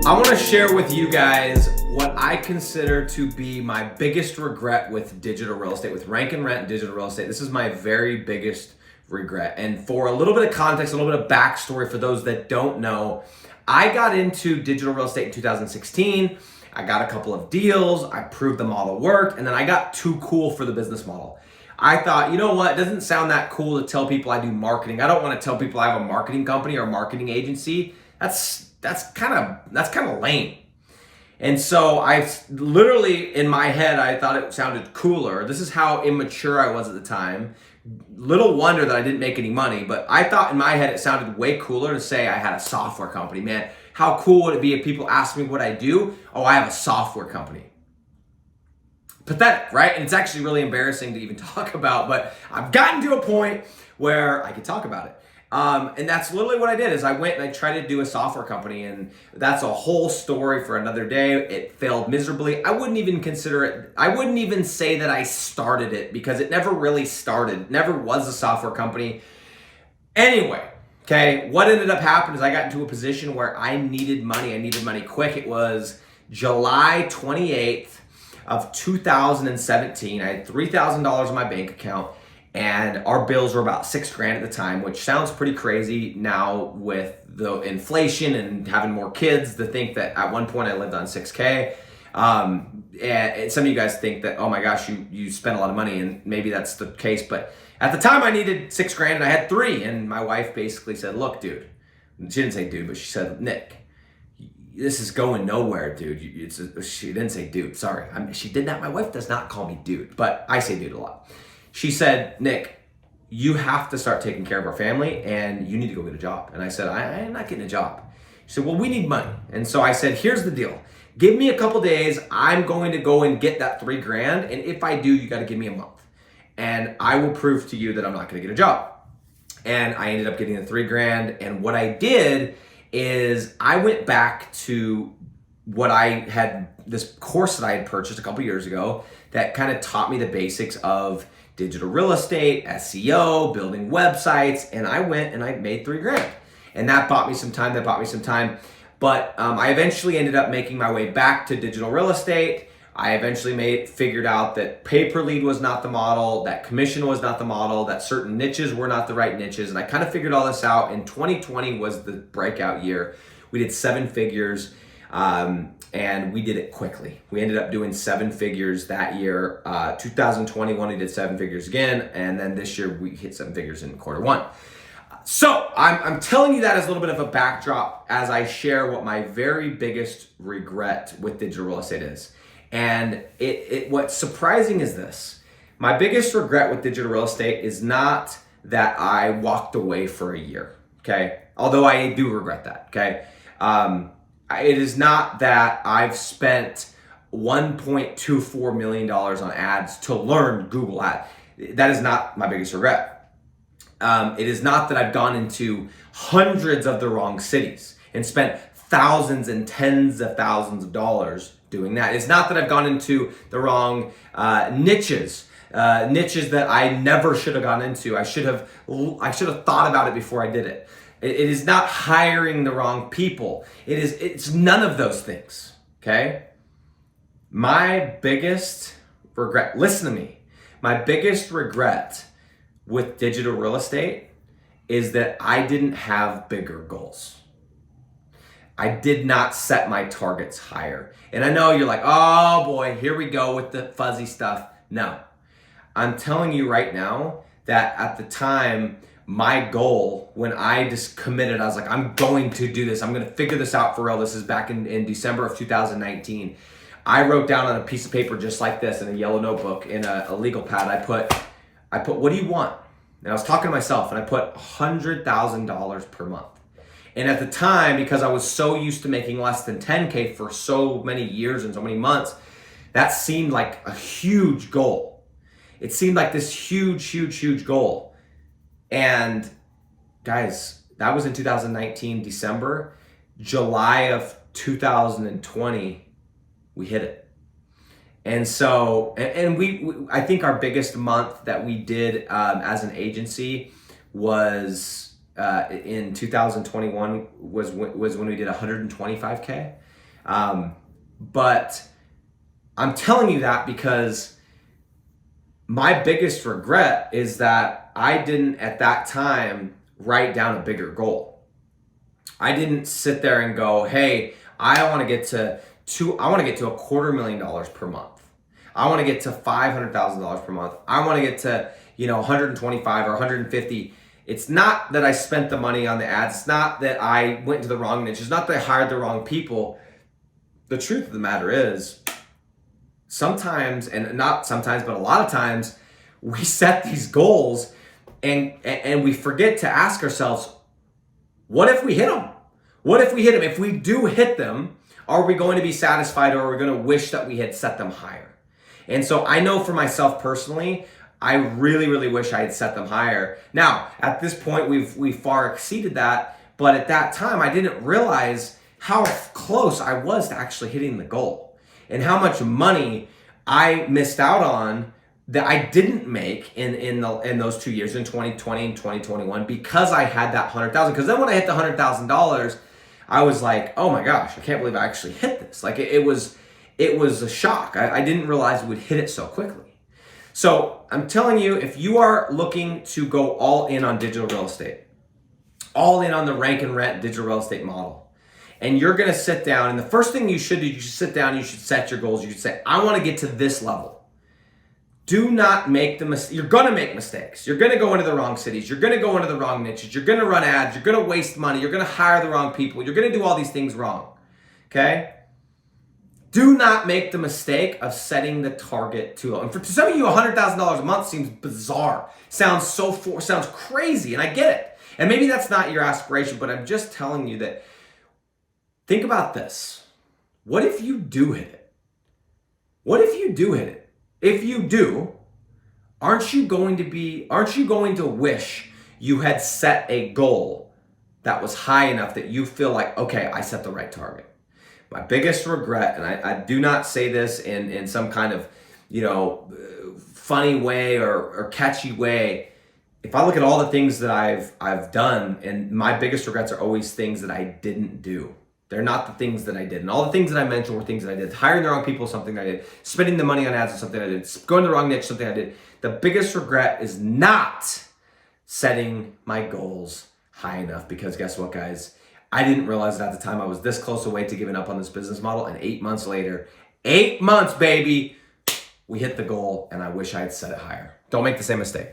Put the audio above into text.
I want to share with you guys what I consider to be my biggest regret with digital real estate, with Rank and Rent and digital real estate. This is my very biggest regret. And for a little bit of context, a little bit of backstory for those that don't know, I got into digital real estate in 2016. I got a couple of deals, I proved the model worked, and then I got too cool for the business model. I thought, you know what, it doesn't sound that cool to tell people I do marketing. I don't want to tell people I have a marketing company or a marketing agency. That's kind of lame. And so I literally, in my head, I thought it sounded cooler. This is how immature I was at the time. Little wonder that I didn't make any money, but I thought in my head it sounded way cooler to say I had a software company. Man, how cool would it be if people asked me what I do? Oh, I have a software company. Pathetic, right? And it's actually really embarrassing to even talk about, but I've gotten to a point where I can talk about it. And that's literally what I did is I went and I tried to do a software company, and that's a whole story for another day. It failed miserably. I wouldn't even consider it, I wouldn't even say that I started it because it never really started. It never was a software company. Anyway, okay, what ended up happening is I got into a position where I needed money. I needed money quick. It was July 28th of 2017. I had $3,000 in my bank account. And our bills were about $6,000 at the time, which sounds pretty crazy now with the inflation and having more kids to think that at one point I lived on $6,000. And some of you guys think that, oh my gosh, you spent a lot of money, and maybe that's the case. But at the time I needed $6,000 and I had $3,000. And my wife basically said, look, dude, she didn't say dude, but she said, Nick, this is going nowhere, dude. She didn't say dude, sorry. She did not, my wife does not call me dude, but I say dude a lot. She said, Nick, you have to start taking care of our family and you need to go get a job. And I said, I'm not getting a job. She said, well, we need money. And so I said, here's the deal. Give me a couple days. I'm going to go and get that $3,000. And if I do, you got to give me a month. And I will prove to you that I'm not going to get a job. And I ended up getting the $3,000. And what I did is I went back to what I had, this course that I had purchased a couple years ago that kind of taught me the basics of digital real estate, SEO, building websites, and I went and I made $3,000. And that bought me some time, But I eventually ended up making my way back to digital real estate. I eventually figured out that pay-per-lead was not the model, that commission was not the model, that certain niches were not the right niches. And I kind of figured all this out. And 2020 was the breakout year. We did 7 figures. And we did it quickly. We ended up doing 7 figures that year. 2021, we did 7 figures again. And then this year we hit 7 figures in Q1. So I'm telling you that as a little bit of a backdrop as I share what my very biggest regret with digital real estate is. And what's surprising is this. My biggest regret with digital real estate is not that I walked away for a year, okay? Although I do regret that, okay? It is not that I've spent $1.24 million on ads to learn Google Ads. That is not my biggest regret. It is not that I've gone into hundreds of the wrong cities and spent thousands and tens of thousands of dollars doing that. It's not that I've gone into the wrong niches that I never should have gone into. I should have thought about it before I did it. It is not hiring the wrong people. It's none of those things, okay? My biggest regret, listen to me, my biggest regret with digital real estate is that I didn't have bigger goals. I did not set my targets higher. And I know you're like, oh boy, here we go with the fuzzy stuff. No, I'm telling you right now that at the time, my goal when I just committed, I was like, I'm going to do this. I'm going to figure this out for real. This is back in December of 2019. I wrote down on a piece of paper just like this in a yellow notebook in a legal pad. I put, what do you want? And I was talking to myself and I put $100,000 per month. And at the time, because I was so used to making less than 10K for so many years and so many months, that seemed like a huge goal. It seemed like this huge goal. And guys, that was in 2019, December. July of 2020, we hit it. And so, I think our biggest month that we did as an agency was in 2021 was when we did 125K. But I'm telling you that because my biggest regret is that I didn't at that time write down a bigger goal. I didn't sit there and go, hey, I want to get to $250,000 per month. I want to get to $500,000 per month. I want to get to, 125 or 150. It's not that I spent the money on the ads. It's not that I went to the wrong niche. It's not that I hired the wrong people. The truth of the matter is, sometimes, and not sometimes, but a lot of times, we set these goals and we forget to ask ourselves, what if we hit them? What if we hit them? If we do hit them, are we going to be satisfied, or are we going to wish that we had set them higher? And so I know for myself personally, I really, really wish I had set them higher. Now, at this point, we've far exceeded that, but at that time, I didn't realize how close I was to actually hitting the goal and how much money I missed out on that I didn't make in those 2 years, in 2020 and 2021, because I had that 100,000. Because then when I hit the $100,000, I was like, oh my gosh, I can't believe I actually hit this. Like it was a shock. I didn't realize we would hit it so quickly. So I'm telling you, if you are looking to go all in on digital real estate, all in on the Rank and Rent digital real estate model, and you're going to sit down, and the first thing you should do, you should sit down, you should set your goals. You should say, I want to get to this level. Do not make the mistake. You're going to make mistakes. You're going to go into the wrong cities. You're going to go into the wrong niches. You're going to run ads. You're going to waste money. You're going to hire the wrong people. You're going to do all these things wrong. Okay? Do not make the mistake of setting the target too low. And for some of you, $100,000 a month seems bizarre. Sounds crazy, and I get it. And maybe that's not your aspiration, but I'm just telling you that, think about this. What if you do hit it? What if you do hit it? If you do, aren't you going to wish you had set a goal that was high enough that you feel like, okay, I set the right target? My biggest regret, and I do not say this in some kind of, funny way or catchy way. If I look at all the things that I've done, and my biggest regrets are always things that I didn't do. They're not the things that I did. And all the things that I mentioned were things that I did. Hiring the wrong people, something I did. Spending the money on ads is something I did. Going to the wrong niche, something I did. The biggest regret is not setting my goals high enough, because guess what, guys? I didn't realize that at the time I was this close away to giving up on this business model, and 8 months later, 8 months, baby, we hit the goal, and I wish I had set it higher. Don't make the same mistake.